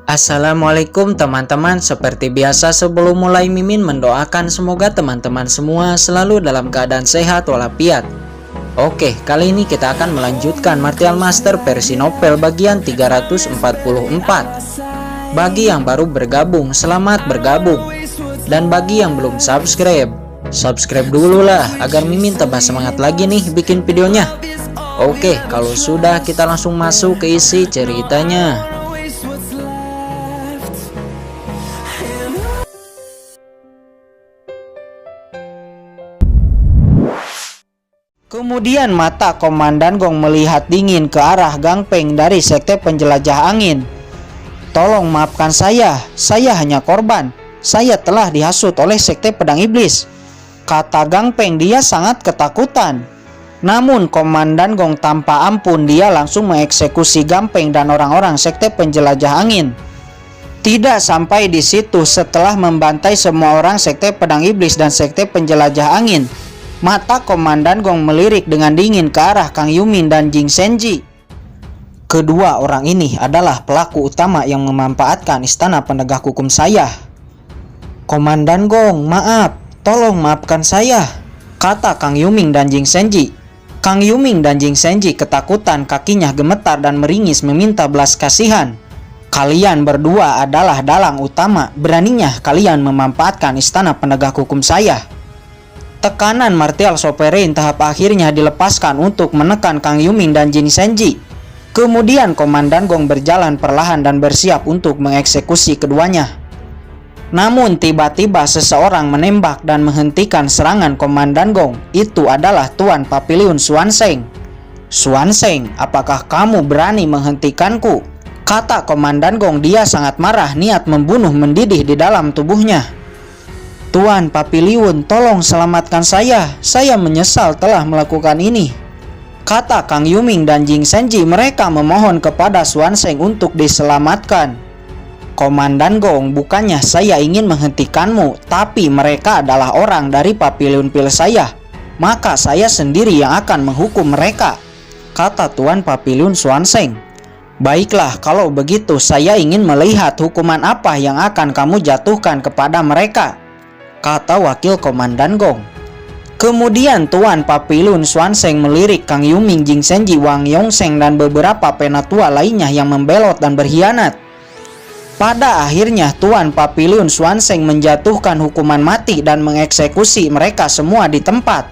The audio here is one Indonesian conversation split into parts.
Assalamualaikum teman-teman. Seperti biasa sebelum mulai Mimin mendoakan semoga teman-teman semua selalu dalam keadaan sehat walafiat. Oke, kali ini kita akan melanjutkan Martial Master versi novel bagian 344. Bagi yang baru bergabung, selamat bergabung. Dan bagi yang belum subscribe dulu lah agar Mimin tambah semangat lagi nih bikin videonya. Oke, kalau sudah kita langsung masuk ke isi ceritanya. Kemudian mata Komandan Gong melihat dingin ke arah Gang Peng dari sekte penjelajah angin. Tolong maafkan saya hanya korban. Saya telah dihasut oleh sekte pedang iblis, kata Gang Peng. Dia sangat ketakutan. Namun Komandan Gong tanpa ampun dia langsung mengeksekusi Gang Peng dan orang-orang sekte penjelajah angin. Tidak sampai di situ, setelah membantai semua orang sekte pedang iblis dan sekte penjelajah angin, mata Komandan Gong melirik dengan dingin ke arah Kang Yumin dan Jing Senji. Kedua orang ini adalah pelaku utama yang memanfaatkan istana penegak hukum saya. Komandan Gong, maaf, tolong maafkan saya, kata Kang Yumin dan Jing Senji. Kang Yumin dan Jing Senji ketakutan, kakinya gemetar dan meringis meminta belas kasihan. Kalian berdua adalah dalang utama, beraninya kalian memanfaatkan istana penegak hukum saya. Tekanan Martial Sovereign tahap akhirnya dilepaskan untuk menekan Kang Yumin dan Jing Senji. Kemudian Komandan Gong berjalan perlahan dan bersiap untuk mengeksekusi keduanya. Namun tiba-tiba seseorang menembak dan menghentikan serangan Komandan Gong. Itu adalah Tuan Papiliun Xuanzeng. Xuanzeng, apakah kamu berani menghentikanku? Kata Komandan Gong. Dia sangat marah, niat membunuh mendidih di dalam tubuhnya. Tuan Papiliun, tolong selamatkan saya menyesal telah melakukan ini, kata Kang Yumin dan Jing Senji. Mereka memohon kepada Xuanzeng untuk diselamatkan. Komandan Gong, bukannya saya ingin menghentikanmu, tapi mereka adalah orang dari Papiliun Pil saya, maka saya sendiri yang akan menghukum mereka, kata Tuan Papiliun Xuanzeng. Baiklah, kalau begitu saya ingin melihat hukuman apa yang akan kamu jatuhkan kepada mereka, kata wakil Komandan Gong. Kemudian Tuan Papiliun Xuanzeng melirik Kang Yumin, Jing Senji, Wang Yongsheng dan beberapa penatua lainnya yang membelot dan berkhianat. Pada akhirnya Tuan Papiliun Xuanzeng menjatuhkan hukuman mati dan mengeksekusi mereka semua di tempat.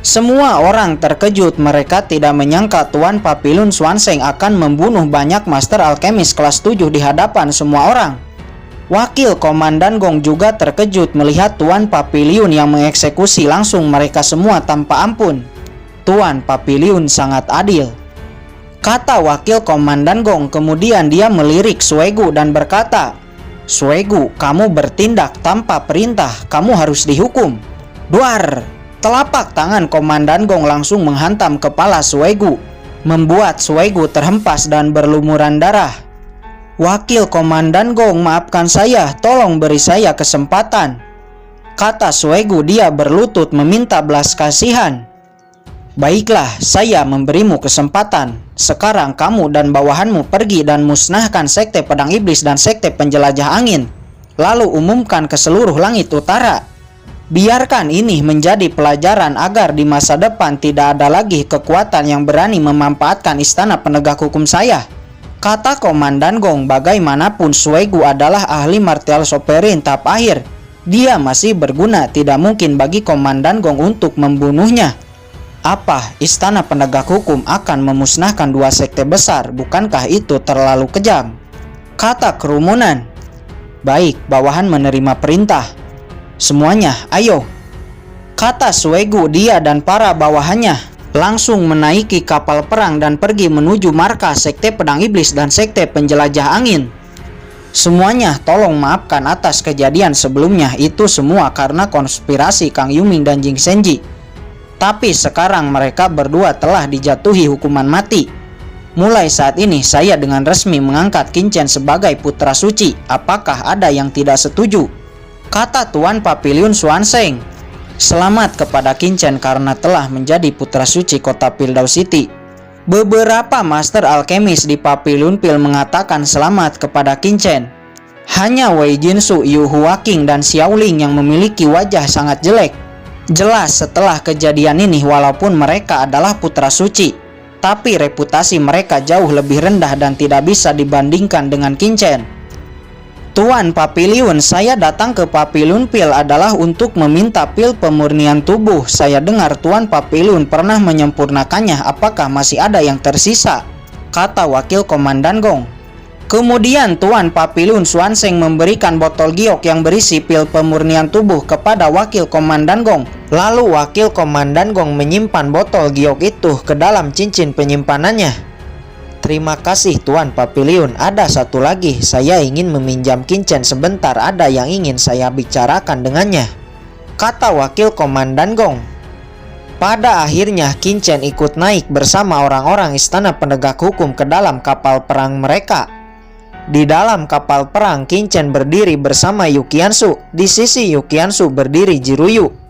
Semua orang terkejut, mereka tidak menyangka Tuan Papiliun Xuanzeng akan membunuh banyak master alkemis kelas 7 di hadapan semua orang. Wakil Komandan Gong juga terkejut melihat Tuan Papiliun yang mengeksekusi langsung mereka semua tanpa ampun. Tuan Papiliun sangat adil, kata wakil Komandan Gong. Kemudian dia melirik Suegu dan berkata, Suegu, kamu bertindak tanpa perintah, kamu harus dihukum. Duar! Telapak tangan Komandan Gong langsung menghantam kepala Suegu, membuat Suegu terhempas dan berlumuran darah. Wakil Komandan Gong, maafkan saya, tolong beri saya kesempatan, kata Suegu. Dia berlutut meminta belas kasihan. Baiklah, saya memberimu kesempatan. Sekarang kamu dan bawahanmu pergi dan musnahkan sekte pedang iblis dan sekte penjelajah angin, lalu umumkan ke seluruh langit utara. Biarkan ini menjadi pelajaran agar di masa depan tidak ada lagi kekuatan yang berani memanfaatkan istana penegak hukum saya, kata Komandan Gong. Bagaimanapun Suegu adalah ahli Martial Sovereign tahap akhir. Dia masih berguna, tidak mungkin bagi Komandan Gong untuk membunuhnya. Apa istana penegak hukum akan memusnahkan dua sekte besar? Bukankah itu terlalu kejam, kata kerumunan. Baik, bawahan menerima perintah. Semuanya, ayo, kata Suegu. Dia dan para bawahannya langsung menaiki kapal perang dan pergi menuju markas sekte pedang iblis dan sekte penjelajah angin. Semuanya, tolong maafkan atas kejadian sebelumnya. Itu semua karena konspirasi Kang Yumin dan Jing Senji. Tapi sekarang mereka berdua telah dijatuhi hukuman mati. Mulai saat ini saya dengan resmi mengangkat Qin Chen sebagai putra suci. Apakah ada yang tidak setuju? Kata Tuan Papiliun Xuanzeng. Selamat kepada Qin Chen karena telah menjadi putra suci kota Pildaw City. Beberapa master alkemis di Papillon Field mengatakan selamat kepada Qin Chen. Hanya Wei Jinsu, Yu Huaqing, dan Xiaoling yang memiliki wajah sangat jelek. Jelas setelah kejadian ini, walaupun mereka adalah putra suci, tapi reputasi mereka jauh lebih rendah dan tidak bisa dibandingkan dengan Qin Chen. Tuan Papillon, saya datang ke Papillon Field adalah untuk meminta pil pemurnian tubuh. Saya dengar Tuan Papillon pernah menyempurnakannya. Apakah masih ada yang tersisa? Kata Wakil Komandan Gong. Kemudian Tuan Papillon Xuanzeng memberikan botol giok yang berisi pil pemurnian tubuh kepada Wakil Komandan Gong. Lalu Wakil Komandan Gong menyimpan botol giok itu ke dalam cincin penyimpanannya. Terima kasih Tuan Papillon. Ada satu lagi, saya ingin meminjam Qin Chen sebentar, ada yang ingin saya bicarakan dengannya, kata Wakil Komandan Gong. Pada akhirnya Qin Chen ikut naik bersama orang-orang Istana Penegak Hukum ke dalam kapal perang mereka. Di dalam kapal perang, Qin Chen berdiri bersama Yu Qiansu. Di sisi Yu Qiansu berdiri Jiruyu.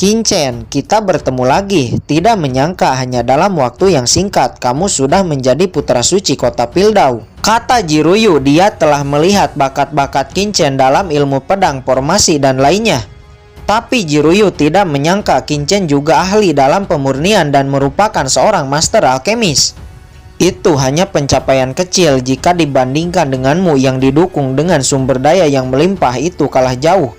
Qin Chen, kita bertemu lagi. Tidak menyangka hanya dalam waktu yang singkat kamu sudah menjadi putra suci kota Piltdown, kata Jiruyu. Dia telah melihat bakat-bakat Qin Chen dalam ilmu pedang, formasi, dan lainnya. Tapi Jiruyu tidak menyangka Qin Chen juga ahli dalam pemurnian dan merupakan seorang master alkemis. Itu hanya pencapaian kecil jika dibandingkan denganmu yang didukung dengan sumber daya yang melimpah, itu kalah jauh.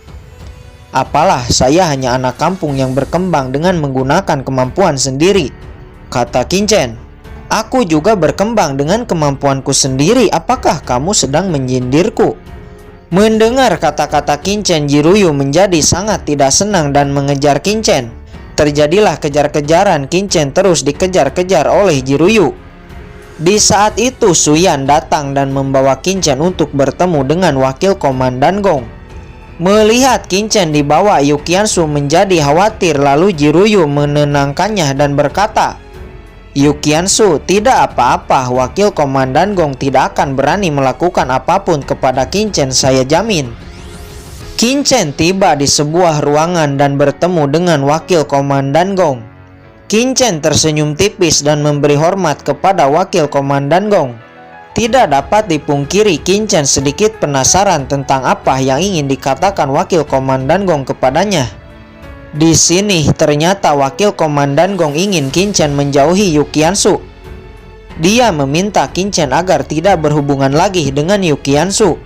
Apalah, saya hanya anak kampung yang berkembang dengan menggunakan kemampuan sendiri, kata Qin Chen. Aku juga berkembang dengan kemampuanku sendiri. Apakah kamu sedang menyindirku? Mendengar kata-kata Qin Chen, Jiruyu menjadi sangat tidak senang dan mengejar Qin Chen. Terjadilah kejar-kejaran. Qin Chen terus dikejar-kejar oleh Jiruyu. Di saat itu Suyan datang dan membawa Qin Chen untuk bertemu dengan Wakil Komandan Gong. Melihat Qin Chen dibawa, Yu Qiansu menjadi khawatir, lalu Jiruyu menenangkannya dan berkata, Yu Qiansu, tidak apa-apa, Wakil Komandan Gong tidak akan berani melakukan apapun kepada Qin Chen, saya jamin. Qin Chen tiba di sebuah ruangan dan bertemu dengan Wakil Komandan Gong. Qin Chen tersenyum tipis dan memberi hormat kepada Wakil Komandan Gong. Tidak dapat dipungkiri, Qin Chen sedikit penasaran tentang apa yang ingin dikatakan Wakil Komandan Gong kepadanya. Di sini ternyata Wakil Komandan Gong ingin Qin Chen menjauhi Yu Qiansu. Dia meminta Qin Chen agar tidak berhubungan lagi dengan Yu Qiansu,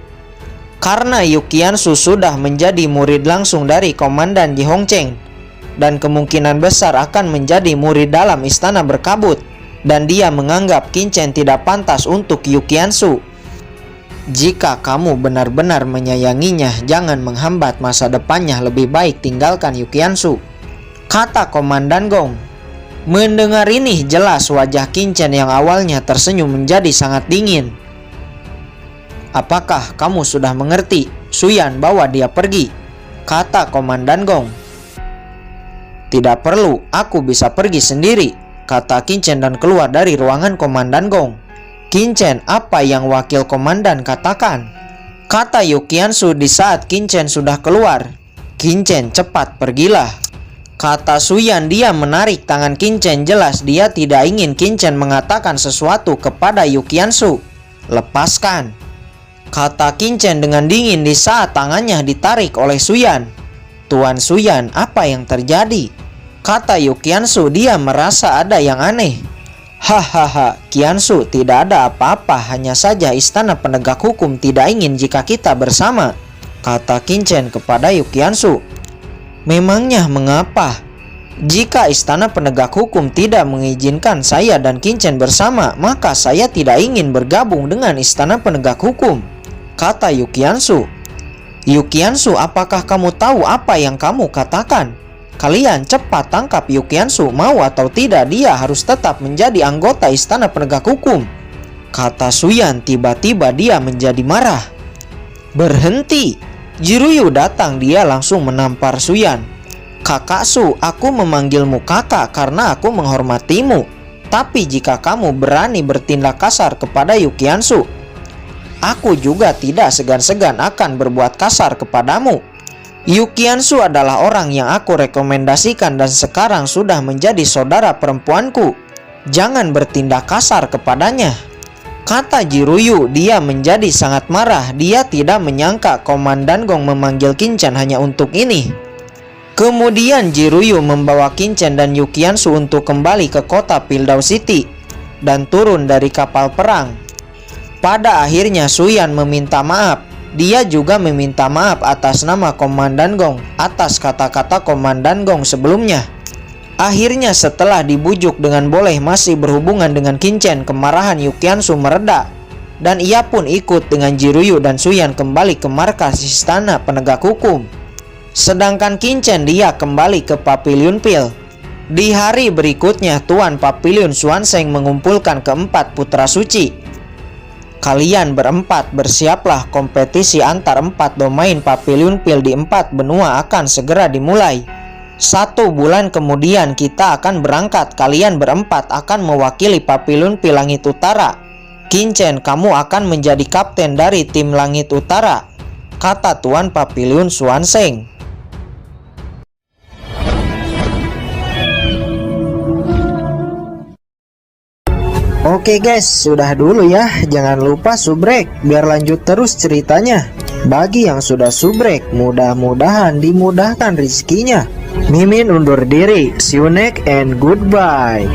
karena Yu Qiansu sudah menjadi murid langsung dari Komandan Ji Hongcheng dan kemungkinan besar akan menjadi murid dalam Istana Berkabut. Dan dia menganggap Qin Chen tidak pantas untuk Yu Qiansu. Jika kamu benar-benar menyayanginya, jangan menghambat masa depannya, lebih baik tinggalkan Yu Qiansu, kata Komandan Gong. Mendengar ini, jelas wajah Qin Chen yang awalnya tersenyum menjadi sangat dingin. Apakah kamu sudah mengerti? Suyan, bawa dia pergi, kata Komandan Gong. Tidak perlu, aku bisa pergi sendiri, kata Qin Chen dan keluar dari ruangan Komandan Gong. Qin Chen, apa yang Wakil Komandan katakan? Kata Yu Qiansu di saat Qin Chen sudah keluar. Qin Chen, cepat pergilah, kata Suyan. Dia menarik tangan Qin Chen, jelas dia tidak ingin Qin Chen mengatakan sesuatu kepada Yu Qiansu. Lepaskan, kata Qin Chen dengan dingin di saat tangannya ditarik oleh Suyan. Tuan Suyan, apa yang terjadi? Kata Yu Qiansu, dia merasa ada yang aneh. Hahaha, Qiansu, tidak ada apa-apa, hanya saja Istana Penegak Hukum tidak ingin jika kita bersama, kata Qin Chen kepada Yu Qiansu. Memangnya mengapa? Jika Istana Penegak Hukum tidak mengizinkan saya dan Qin Chen bersama, maka saya tidak ingin bergabung dengan Istana Penegak Hukum, kata Yu Qiansu. Yu Qiansu, apakah kamu tahu apa yang kamu katakan? Kalian cepat tangkap Yu Qiansu, mau atau tidak dia harus tetap menjadi anggota Istana Penegak Hukum, kata Suyan. Tiba-tiba dia menjadi marah. Berhenti! Jiruyu datang, dia langsung menampar Suyan. Kakak Su, aku memanggilmu kakak karena aku menghormatimu. Tapi jika kamu berani bertindak kasar kepada Yu Qiansu, aku juga tidak segan-segan akan berbuat kasar kepadamu. Yu Qiansu adalah orang yang aku rekomendasikan dan sekarang sudah menjadi saudara perempuanku. Jangan bertindak kasar kepadanya, kata Jiruyu. Dia menjadi sangat marah. Dia tidak menyangka Komandan Gong memanggil Kincen hanya untuk ini. Kemudian Jiruyu membawa Kincen dan Yukiansu untuk kembali ke kota Piltdown City dan turun dari kapal perang. Pada akhirnya Suyan meminta maaf. Dia juga meminta maaf atas nama Komandan Gong atas kata-kata Komandan Gong sebelumnya. Akhirnya setelah dibujuk dengan boleh masih berhubungan dengan Kincen, kemarahan Yukiansu mereda dan ia pun ikut dengan Jiruyu dan Suyan kembali ke markas istana penegak hukum. Sedangkan Kincen dia kembali ke Pavilion Pil. Di hari berikutnya Tuan Pavilion Swanseng mengumpulkan keempat putra suci. Kalian berempat bersiaplah, kompetisi antar 4 domain Pavilion Pil di 4 benua akan segera dimulai. 1 bulan kemudian kita akan berangkat. Kalian berempat akan mewakili Pavilion Pil Langit Utara. Kincen, kamu akan menjadi kapten dari tim Langit Utara, kata Tuan Pavilion Swanseng. Oke guys, sudah dulu ya. Jangan lupa subrek biar lanjut terus ceritanya. Bagi yang sudah subrek, mudah-mudahan dimudahkan rezekinya. Mimin undur diri. See you next and goodbye.